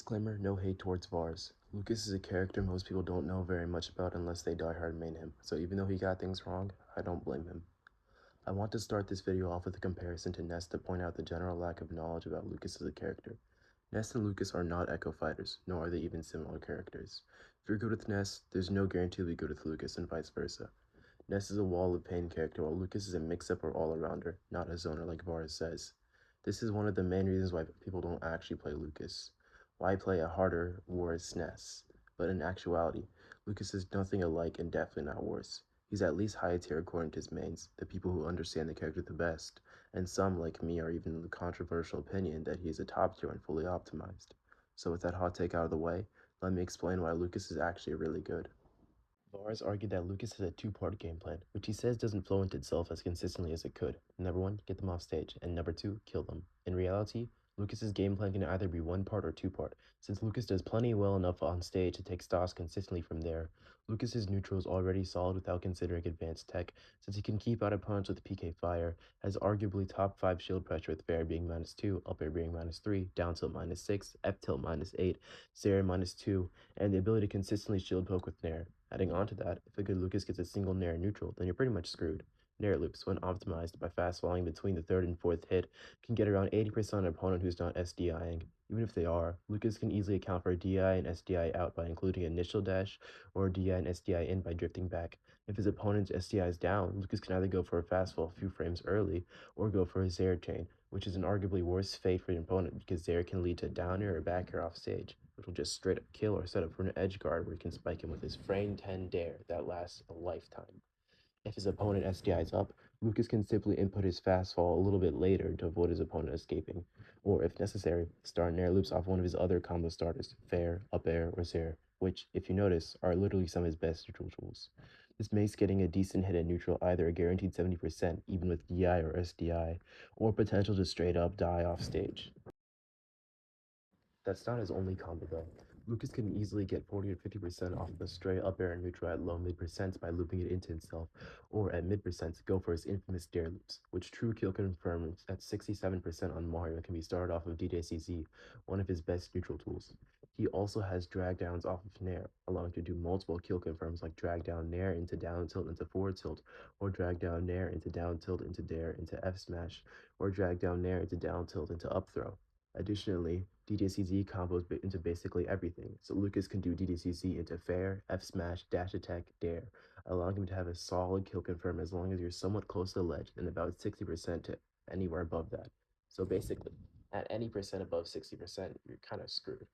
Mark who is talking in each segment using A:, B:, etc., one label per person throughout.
A: Disclaimer, no hate towards Vars. Lucas is a character most people don't know very much about unless they diehard main him, so even though he got things wrong, I don't blame him. I want to start this video off with a comparison to Nest to point out the general lack of knowledge about Lucas as a character. Nest and Lucas are not Echo Fighters, nor are they even similar characters. If you're good with Nest, there's no guarantee you'll be good with Lucas and vice versa. Nest is a wall of pain character while Lucas is a mix-up or all-arounder, not a zoner like Vars says. This is one of the main reasons why people don't actually play Lucas. Why play a harder, worse Ness? But in actuality, Lucas is nothing alike and definitely not worse. He's at least high tier according to his mains, the people who understand the character the best, and some, like me, are even in the controversial opinion that he is a top tier and fully optimized. So with that hot take out of the way, let me explain why Lucas is actually really good. Vars argued that Lucas has a two-part game plan, which he says doesn't flow into itself as consistently as it could. Number one, get them off stage, and number two, kill them. In reality, Lucas's game plan can either be one part or two-part, since Lucas does plenty well enough on stage to take stocks consistently from there. Lucas's neutral is already solid without considering advanced tech, since he can keep out opponents with PK Fire, has arguably top 5 shield pressure with Fair being -2, up air being -3, down tilt -6, F tilt -8, Sarah -2, and the ability to consistently shield poke with Nair. Adding on to that, if a good Lucas gets a single Nair neutral, then you're pretty much screwed. Nair loops, when optimized by fast falling between the third and fourth hit, can get around 80% on an opponent who's not SDIing. Even if they are, Lucas can easily account for a DI and SDI out by including initial dash, or a DI and SDI in by drifting back. If his opponent's SDI is down, Lucas can either go for a fast fall a few frames early, or go for a Zair chain, which is an arguably worse fate for the opponent because Zair can lead to down air or back air off stage, which will just straight up kill or set up for an edge guard where he can spike him with his frame 10 dare that lasts a lifetime. If his opponent SDIs up, Lucas can simply input his fast fall a little bit later to avoid his opponent escaping, or if necessary, start an air loops off one of his other combo starters, fair, up air, or Zair, which, if you notice, are literally some of his best neutral tools. This makes getting a decent hit at neutral either a guaranteed 70%, even with DI or SDI, or potential to straight up die off stage. That's not his only combo though. Lucas can easily get 40 to 50% off of a stray up air and neutral at low mid percents by looping it into himself, or at mid percents go for his infamous dare loops, which true kill confirms at 67% on Mario can be started off of DJCZ, one of his best neutral tools. He also has drag downs off of Nair, allowing to do multiple kill confirms like drag down Nair into down tilt into forward tilt, or drag down Nair into down tilt into dare into F smash, or drag down Nair into down tilt into up throw. Additionally, DJCZ combos into basically everything, so Lucas can do DJCZ into fair, F smash, dash attack, dare, allowing him to have a solid kill confirm as long as you're somewhat close to the ledge and about 60% to anywhere above that. So basically, at any percent above 60%, you're kind of screwed.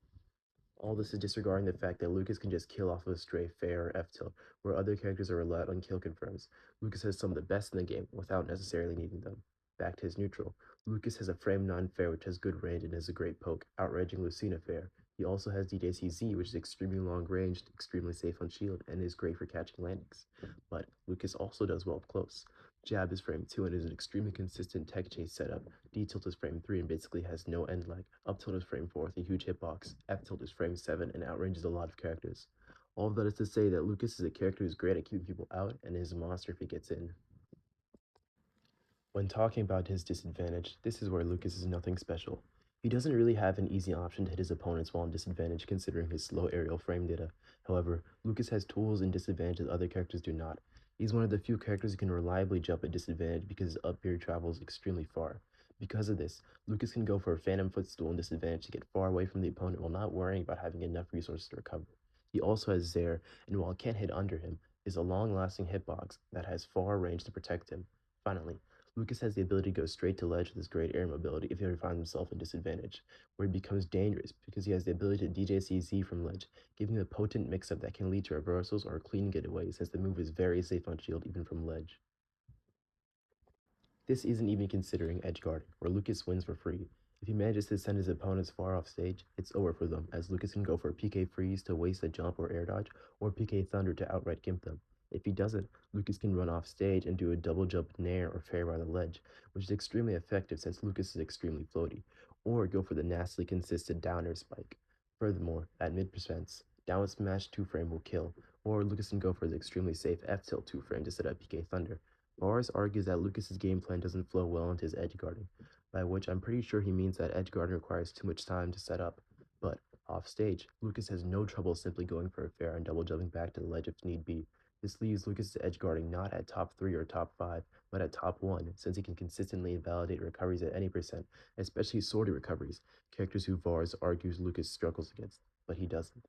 A: All this is disregarding the fact that Lucas can just kill off of a stray fair or F tilt, where other characters are reliant on kill confirms. Lucas has some of the best in the game without necessarily needing them. Back to his neutral. Lucas has a frame 9 fair which has good range and is a great poke, outranging Lucina fair. He also has DJCZ, which is extremely long ranged, extremely safe on shield, and is great for catching landings. But Lucas also does well up close. Jab is frame 2 and is an extremely consistent tech chase setup. D tilt is frame 3 and basically has no end lag. Up tilt is frame 4 with a huge hitbox. F tilt is frame 7 and outranges a lot of characters. All of that is to say that Lucas is a character who's great at keeping people out and is a monster if he gets in. When talking about his disadvantage, this is where Lucas is nothing special. He doesn't really have an easy option to hit his opponents while in disadvantage considering his slow aerial frame data. However, Lucas has tools and disadvantages other characters do not. He's one of the few characters who can reliably jump at disadvantage because his up air travels extremely far. Because of this, Lucas can go for a phantom footstool in disadvantage to get far away from the opponent while not worrying about having enough resources to recover. He also has Zair, and while it can't hit under him, is a long-lasting hitbox that has far range to protect him. Finally, Lucas has the ability to go straight to ledge with his great air mobility if he ever finds himself in disadvantage, where he becomes dangerous because he has the ability to DJCZ from ledge, giving him a potent mix-up that can lead to reversals or a clean getaway since the move is very safe on shield even from ledge. This isn't even considering edge guarding, where Lucas wins for free. If he manages to send his opponents far off stage, it's over for them, as Lucas can go for a PK freeze to waste a jump or air dodge, or PK thunder to outright gimp them. If he doesn't, Lucas can run off stage and do a double jump nair or fair by the ledge, which is extremely effective since Lucas is extremely floaty, or go for the nastily consistent down air spike. Furthermore, at mid percents, down smash 2 frame will kill, or Lucas can go for the extremely safe F tilt 2 frame to set up PK thunder. Bars argues that Lucas's game plan doesn't flow well into his edge guarding, by which I'm pretty sure he means that edge guarding requires too much time to set up. But Off stage, Lucas has no trouble simply going for a fair and double jumping back to the ledge if need be. This leaves Lucas' edge guarding not at top 3 or top 5, but at top 1, since he can consistently invalidate recoveries at any percent, especially sortie recoveries, characters who Vars argues Lucas struggles against, but he doesn't.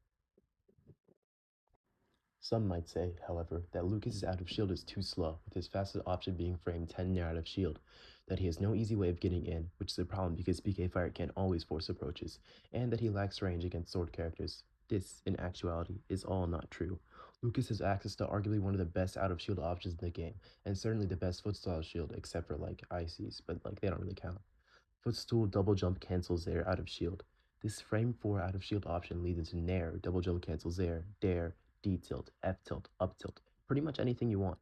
A: Some might say, however, that Lucas's out of shield is too slow, with his fastest option being frame 10 near out of shield, that he has no easy way of getting in, which is a problem because PK Fire can't always force approaches, and that he lacks range against sword characters. This, in actuality, is all not true. Lucas has access to arguably one of the best out of shield options in the game, and certainly the best footstyle shield, except for like ICs, but like they don't really count. Footstool double jump cancels Zair out of shield. This frame 4 out of shield option leads into Nair, double jump cancels Zair, Dare, D tilt, F tilt, up tilt, pretty much anything you want.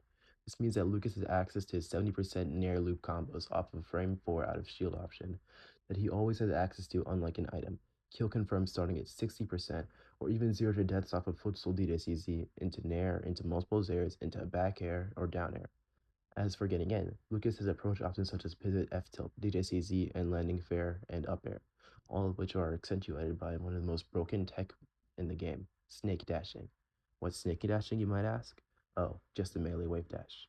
A: This means that Lucas has access to his 70% Nair loop combos off of frame 4 out of shield option that he always has access to unlike an item. Kill confirm starting at 60%, or even 0 to deaths off of Footstool DDCZ into Nair, into multiple Zairs, into a back air or down air. As for getting in, Lucas has approach options such as pivot, F-tilt, DJCZ, and landing fair and up air, all of which are accentuated by one of the most broken tech in the game, snake dashing. What's snake dashing, you might ask? Oh, just a melee wave dash.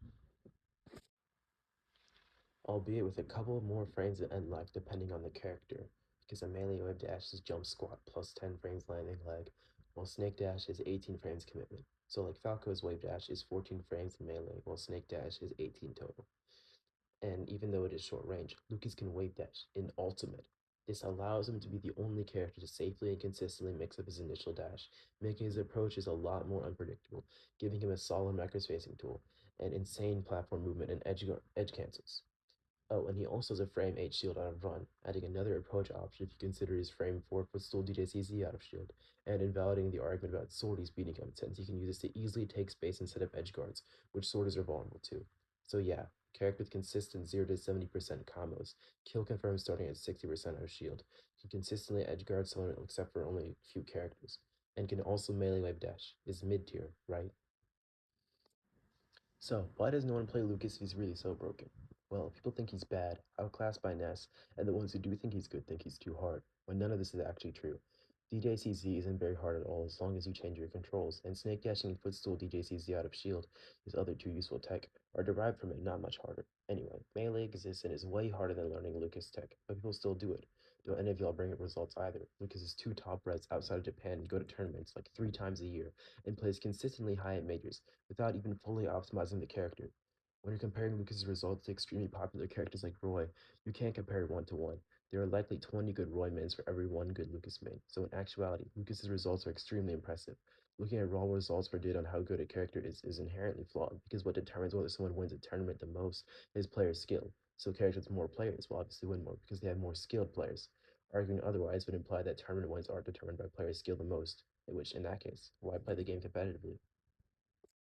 A: Albeit with a couple more frames of end life depending on the character, because a melee wave dash is jump squat plus 10 frames landing leg, while snake dash is 18 frames commitment. So like Falco's wave dash is 14 frames in melee, while snake dash is 18 total. And even though it is short range, Lucas can wave dash in ultimate. This allows him to be the only character to safely and consistently mix up his initial dash, making his approaches a lot more unpredictable, giving him a solid macro spacing tool, and insane platform movement and edge cancels. Oh, and he also has a frame 8 shield out of run, adding another approach option if you consider his frame 4 footstool DJCZ out of shield, and invalidating the argument about sorties beating him, since he can use this to easily take space and set up edge guards, which sorties are vulnerable to. So yeah, character with consistent 0 to 70% combos, kill confirm starting at 60% out of shield, can consistently edge guard someone except for only a few characters, and can also melee wave dash, is mid tier, right? So, why does no one play Lucas if he's really so broken? Well, people think he's bad, outclassed by Ness, and the ones who do think he's good think he's too hard, when none of this is actually true. DJCZ isn't very hard at all as long as you change your controls, and snake dashing and footstool DJCZ out of shield, his other two useful tech, are derived from it, not much harder. Anyway, melee exists and is way harder than learning Lucas tech, but people still do it. Don't any of y'all bring up results either. Lucas is two top reds outside of Japan and go to tournaments like 3 times a year, and plays consistently high at majors, without even fully optimizing the character. When you're comparing Lucas's results to extremely popular characters like Roy, you can't compare 1 to 1. There are likely 20 good Roy mains for every 1 good Lucas main, so in actuality, Lucas's results are extremely impressive. Looking at raw results for data on how good a character is inherently flawed, because what determines whether someone wins a tournament the most is player skill. So characters with more players will obviously win more because they have more skilled players. Arguing otherwise would imply that tournament wins are determined by player skill the most, in which in that case, why play the game competitively?